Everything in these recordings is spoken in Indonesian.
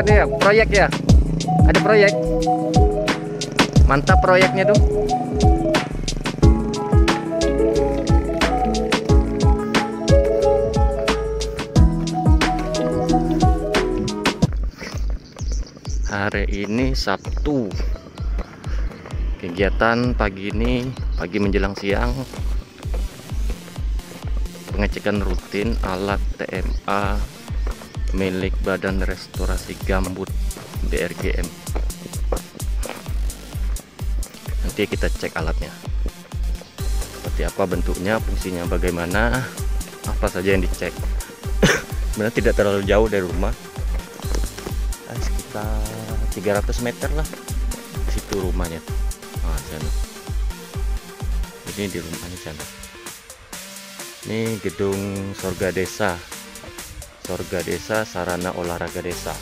apa nih ya? Proyek ya? Ada proyek? Mantap proyeknya tuh. Hari ini Sabtu. Kegiatan pagi ini, pagi menjelang siang, pengecekan rutin alat TMA milik Badan Restorasi Gambut BRGM. Nanti kita cek alatnya seperti apa bentuknya, fungsinya bagaimana, apa saja yang dicek. Sebenarnya tidak terlalu jauh dari rumah, sekitar 300 meter lah di situ rumahnya. Nah, sana. Ini di rumahnya sana. Ini gedung Sorga Desa Sarana Olahraga Desa.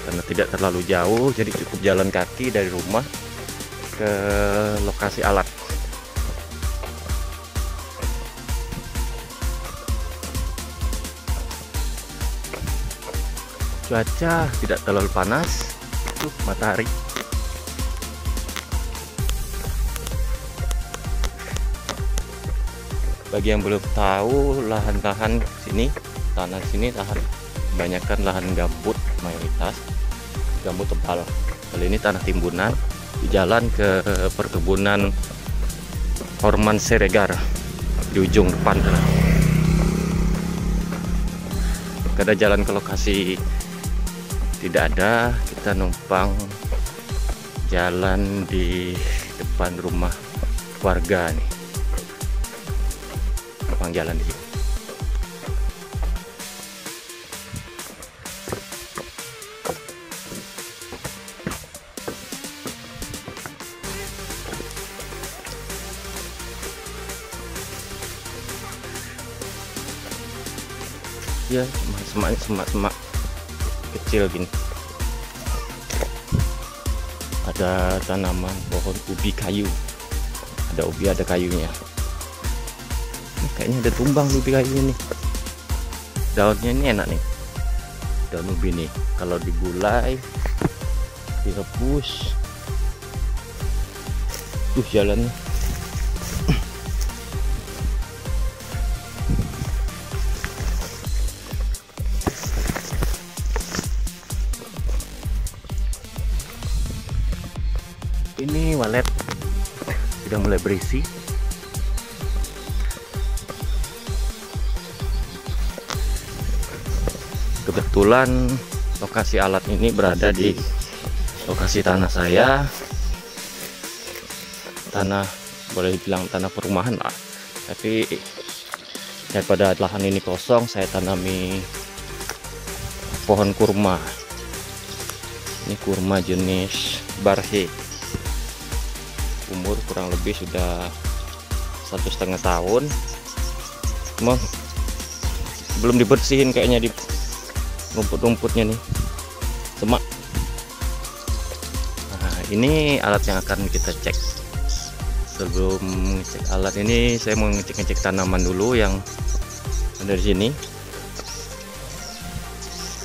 Karena tidak terlalu jauh, jadi cukup jalan kaki dari rumah ke lokasi alat. Cuaca tidak terlalu panas, tuh matahari. Bagi yang belum tahu, lahan-lahan sini, tanah sini lahan kebanyakan lahan gambut, mayoritas gambut tebal. Kali ini tanah timbunan di jalan ke perkebunan Horman Siregar di ujung depan sana. Kada jalan ke lokasi tidak ada, kita numpang jalan di depan rumah warga nih. Numpang jalan di sini. Ya, semak kecil gini. Ada tanaman pohon ubi kayu. Ada ubi, ada kayunya. Ini kayaknya ada tumbang ubi kayunya nih. Daunnya ini enak nih. Daun ubi nih. Kalau digulai, direbus. Jalannya. Ini walet sudah mulai berisi. Kebetulan lokasi alat ini berada di lokasi tanah saya. Tanah, boleh dibilang tanah perumahan lah. Tapi daripada lahan ini kosong, saya tanami pohon kurma. Ini kurma jenis Barhe. Umur kurang lebih sudah 1,5 tahun. Cuma belum dibersihin kayaknya di rumput-rumputnya nih, semak. Nah, ini alat yang akan kita cek. Sebelum ngecek alat ini, saya mau ngecek tanaman dulu yang ada di sini.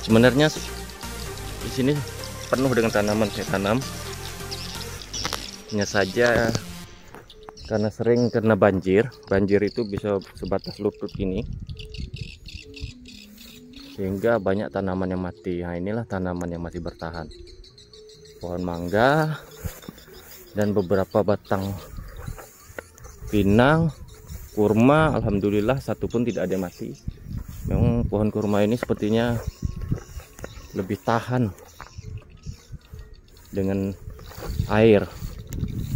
Sebenarnya di sini penuh dengan tanaman saya tanam. Hanya saja karena sering kena banjir itu bisa sebatas lutut ini, sehingga banyak tanaman yang mati. Nah, inilah tanaman yang masih bertahan, pohon mangga dan beberapa batang pinang, kurma. Alhamdulillah satu pun tidak ada yang mati. Memang pohon kurma ini sepertinya lebih tahan dengan air,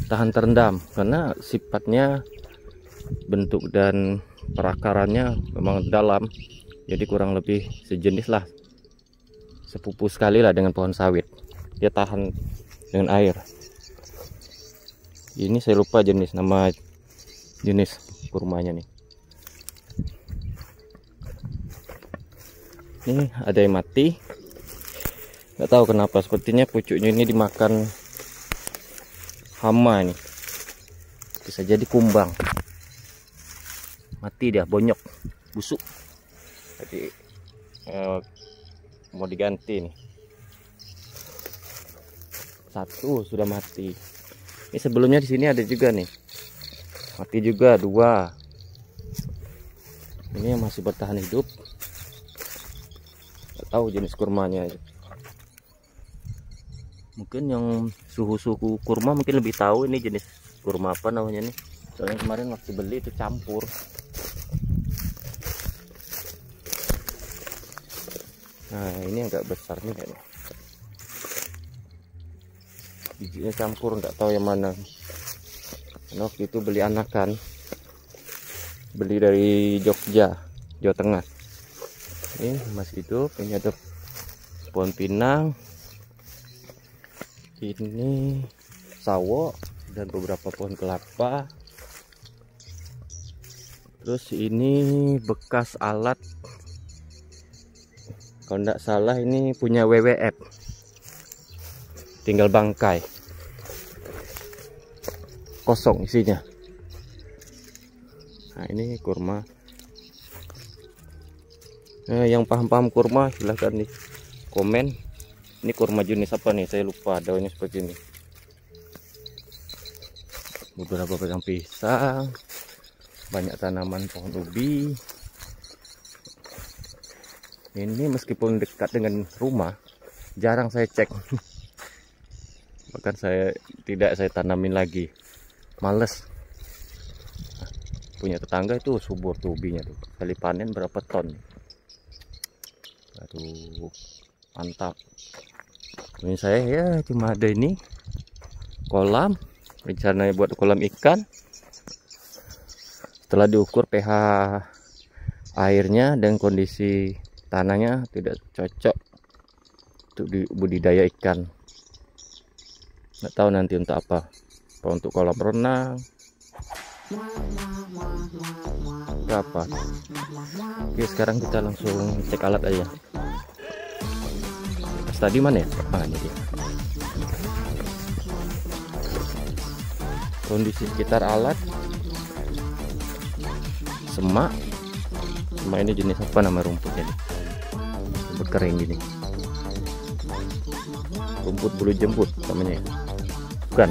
tahan terendam, karena sifatnya, bentuk dan perakarannya memang dalam, jadi kurang lebih sejenis lah, sepupu sekali lah dengan pohon sawit. Dia tahan dengan air. Ini saya lupa nama jenis kurmanya nih. Ini ada yang mati, nggak tahu kenapa, sepertinya pucuknya ini dimakan hama nih, bisa jadi kumbang, mati dia, bonyok, busuk. Jadi mau diganti nih. Satu sudah mati. Ini sebelumnya di sini ada juga nih, mati juga 2. Ini yang masih bertahan hidup. Nggak tahu jenis kurmanya. Mungkin yang suhu-suhu kurma mungkin lebih tahu ini jenis kurma apa namanya nih. Soalnya kemarin waktu beli itu campur. Nah ini agak besar nih kayaknya. Bijinya campur, nggak tahu yang mana. Nah, waktu itu beli anakan, beli dari Jogja, Jawa Tengah. Ini masih hidup. Ini ada pohon pinang. Ini sawo dan beberapa pohon kelapa. Terus ini bekas alat, kalau tidak salah ini punya WWF, tinggal bangkai, kosong isinya. Nah ini kurma. Nah, yang paham-paham kurma silahkan nih komen. Ini kurma jenis apa nih, saya lupa. Daunnya seperti ini. Beberapa pegang pisang, banyak tanaman pohon ubi. Ini meskipun dekat dengan rumah, jarang saya cek. Bahkan saya tanamin lagi, males. Nah, punya tetangga itu subur tuh ubinya tuh, kali panen berapa ton. Aduh, mantap. Ini saya ya cuma ada ini kolam, rencananya buat kolam ikan. Setelah diukur pH airnya dan kondisi tanahnya tidak cocok untuk budidaya ikan. Nggak tahu nanti untuk apa untuk kolam renang berapa. Oke, sekarang kita langsung cek alat aja. Tadi mana ya? Ah, ini dia. Kondisi sekitar alat, semak ini jenis apa nama rumputnya nih? Rumput kering gini, rumput bulu jembut namanya ya? Bukan.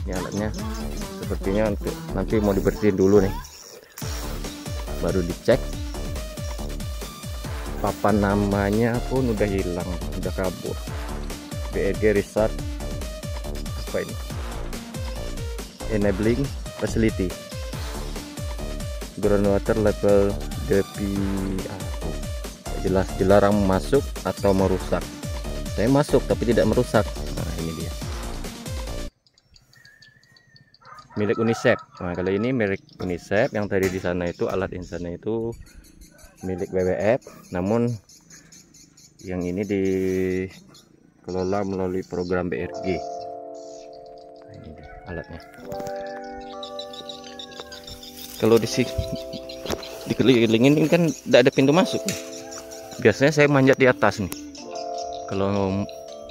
Ini alatnya sepertinya untuk nanti mau dibersihin dulu nih, baru dicek. Papan namanya pun udah hilang, udah kabur. BRG Research apa ini? Enabling Facility, groundwater level DPI. Jelas dilarang masuk atau merusak. Saya masuk tapi tidak merusak. Nah ini dia, milik UNICEF. Nah kalau ini milik UNICEF, yang tadi di sana itu alat di sana itu milik WWF, namun yang ini dikelola melalui program BRG. Nah, ini alatnya. Kalau dikelilingin ini kan tidak ada pintu masuk. Biasanya saya manjat di atas nih kalau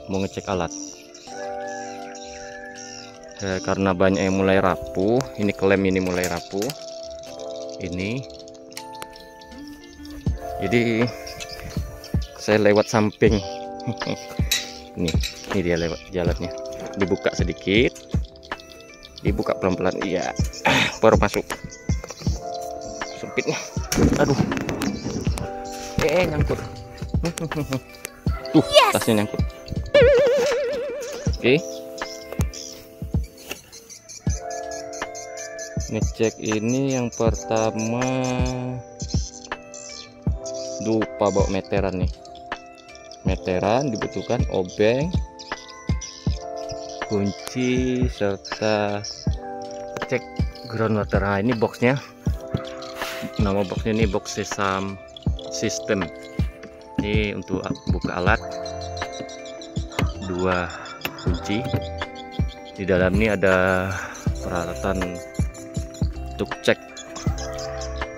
mau ngecek alat. Karena banyak yang mulai rapuh, ini klem ini mulai rapuh ini. Jadi saya lewat samping. ini dia lewat jalannya, dibuka sedikit, dibuka pelan-pelan. Iya, baru masuk. Sempitnya, aduh, nyangkut. Tuh, yes! Tasnya nyangkut. Oke, ngecek ini yang pertama. Lupa bawa meteran nih. Meteran dibutuhkan, obeng, kunci, serta cek groundwater. Nah, ini boxnya. Nama boxnya ini box sesam system. Ini untuk buka alat. 2 kunci. Di dalam ini ada peralatan untuk cek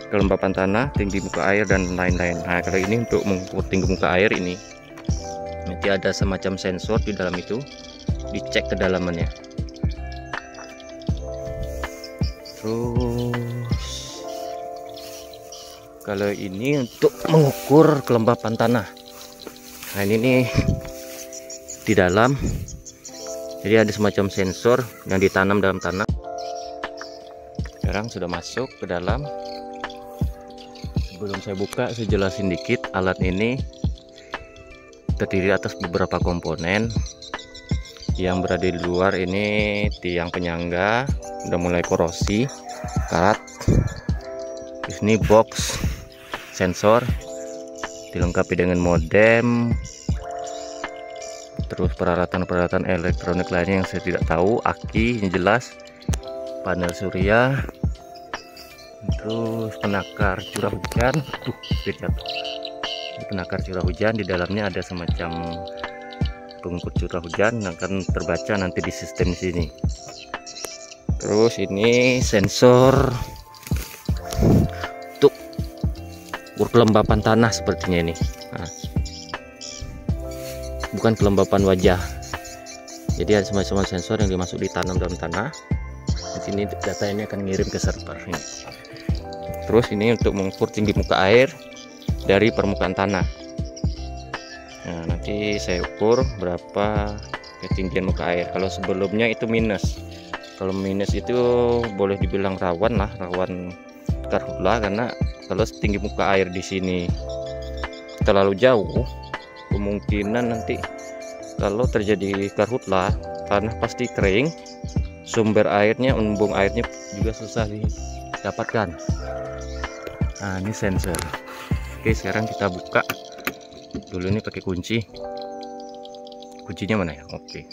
kelembapan tanah, tinggi muka air, dan lain-lain. Nah kalau ini untuk mengukur tinggi muka air ini nanti ada semacam sensor di dalam itu, dicek kedalamannya. Terus Kalau ini untuk mengukur kelembapan tanah. Nah ini nih di dalam, jadi ada semacam sensor yang ditanam dalam tanah. Sekarang sudah masuk ke dalam. Sebelum saya buka, saya jelasin dikit. Alat ini terdiri atas beberapa komponen. Yang berada di luar ini tiang penyangga, udah mulai korosi, karat. Di sini box sensor, dilengkapi dengan modem, terus peralatan-peralatan elektronik lainnya yang saya tidak tahu, aki yang jelas, panel surya, terus penakar curah hujan. Penakar curah hujan, di dalamnya ada semacam pengukur curah hujan yang akan terbaca nanti di sistem sini. Terus ini sensor untuk ukur kelembapan tanah sepertinya ini. Nah, bukan kelembapan wajah. Jadi ada semacam sensor yang dimasuk ditanam dalam tanah. Di sini data ini akan ngirim ke server ini. Terus ini untuk mengukur tinggi muka air dari permukaan tanah. Nah, nanti saya ukur berapa ketinggian muka air. Kalau sebelumnya itu minus. Kalau minus itu boleh dibilang rawan lah, rawan karhutlah, karena kalau tinggi muka air di sini terlalu jauh, kemungkinan nanti kalau terjadi karhutlah, tanah pasti kering, sumber airnya, embung airnya juga susah didapatkan. Nah, ini sensor. Oke, sekarang kita buka dulu ini pakai kunci. Kuncinya mana ya? Oke.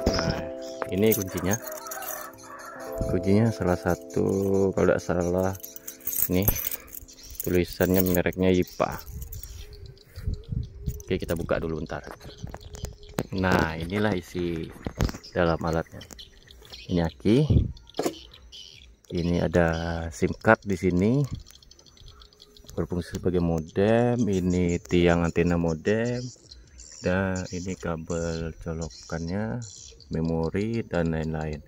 Nah, ini kuncinya. Kuncinya salah satu, kalau tidak salah ini tulisannya mereknya YIPA. Oke, kita buka dulu bentar. Nah, inilah isi dalam alatnya. Ini aki. Ini ada SIM card di sini, berfungsi sebagai modem. Ini tiang antena modem, dan ini kabel colokannya, memori dan lain-lain.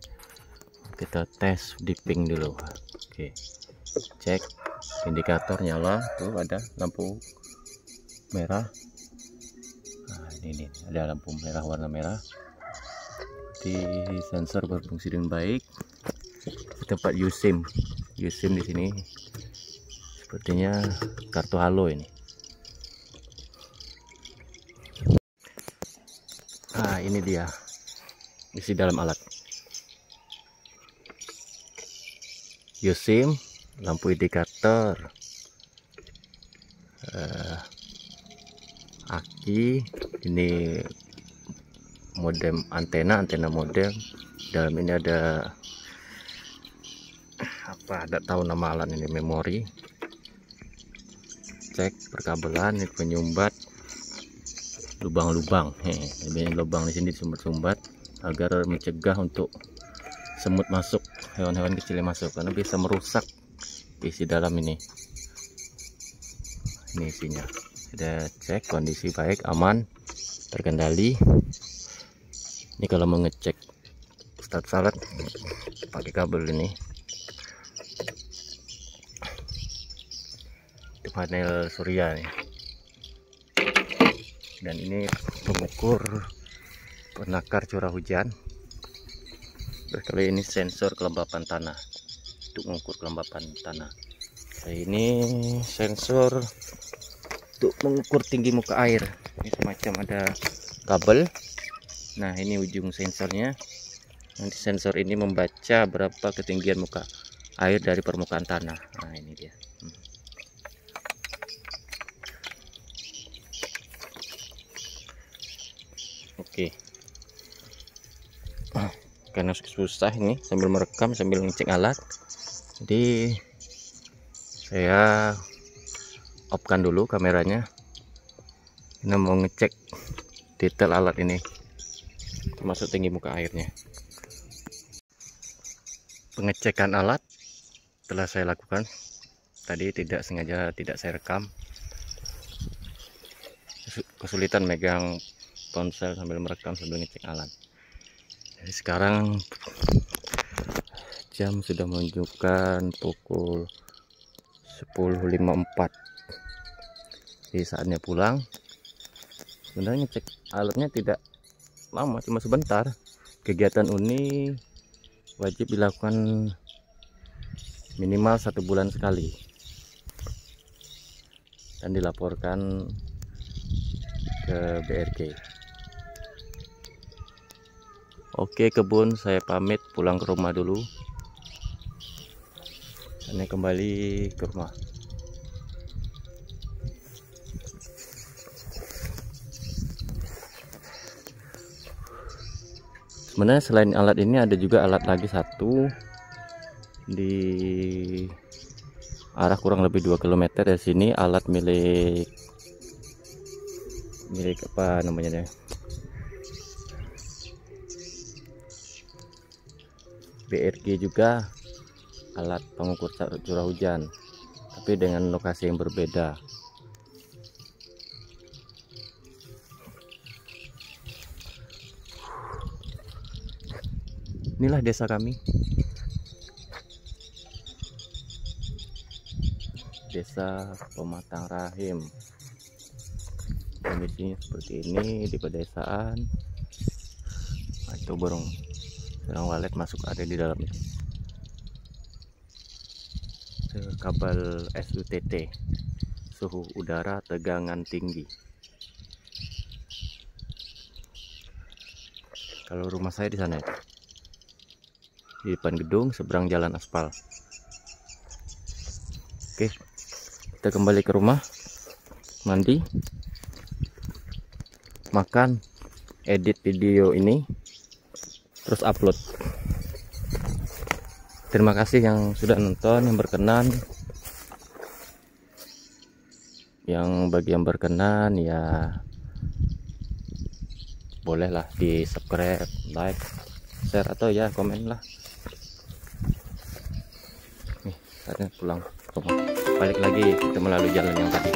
Kita tes di ping dulu. Oke, cek indikator nyala, tuh ada lampu merah. Nah, ini ada lampu merah, warna merah. Di sensor berfungsi dengan baik. Tempat USIM di sini sepertinya kartu halo ini. Nah, ini dia isi dalam alat. USIM, lampu indikator, aki, ini modem antena modem. Dalam ini ada apa, tidak tahu nama alat ini, memori. Cek perkabelan, ini penyumbat, lubang-lubang. Ini lubang di sini sumbat-sumbat agar mencegah untuk semut masuk, hewan-hewan kecil yang masuk, karena bisa merusak isi dalam ini. Ini isinya. Sudah cek kondisi baik, aman, terkendali. Ini kalau mau ngecek start salat pakai kabel ini. Itu panel surya nih. Dan ini pengukur penakar curah hujan. Kali ini sensor kelembapan tanah untuk mengukur kelembapan tanah. Nah, ini sensor untuk mengukur tinggi muka air. Ini semacam ada kabel. Nah, ini ujung sensornya. Nanti sensor ini membaca berapa ketinggian muka air dari permukaan tanah. Nah, ini dia. Oke. Karena susah ini sambil merekam sambil ngecek alat, jadi saya off-kan dulu kameranya. Ini mau ngecek detail alat ini, termasuk tinggi muka airnya. Pengecekan alat telah saya lakukan tadi, tidak sengaja tidak saya rekam. Kesulitan megang ponsel sambil merekam sambil ngecek alat. Jadi sekarang jam sudah menunjukkan pukul 10.54. Jadi saatnya pulang. Sebenarnya cek alatnya tidak lama, cuma sebentar. Kegiatan ini wajib dilakukan minimal 1 bulan sekali dan dilaporkan ke BRG. Oke kebun, saya pamit pulang ke rumah dulu. Saya kembali ke rumah. Sebenarnya selain alat ini ada juga alat lagi satu di arah kurang lebih 2 km dari sini. Alat milik apa namanya deh, BRG juga, alat pengukur curah hujan, tapi dengan lokasi yang berbeda. Inilah desa kami, Desa Pematang Rahim. Kondisinya seperti ini di pedesaan. Nah, itu burung walet masuk, ada di dalam itu. Kabel SUTT, suhu udara tegangan tinggi. Kalau rumah saya di sana, di depan gedung seberang jalan aspal. Oke, kita kembali ke rumah, mandi, makan, edit video ini, terus upload. Terima kasih yang sudah nonton, yang berkenan. Bagi yang berkenan ya bolehlah di subscribe, like, share, atau ya komen lah. Nih, saatnya pulang. Balik lagi kita melalui jalan yang tadi.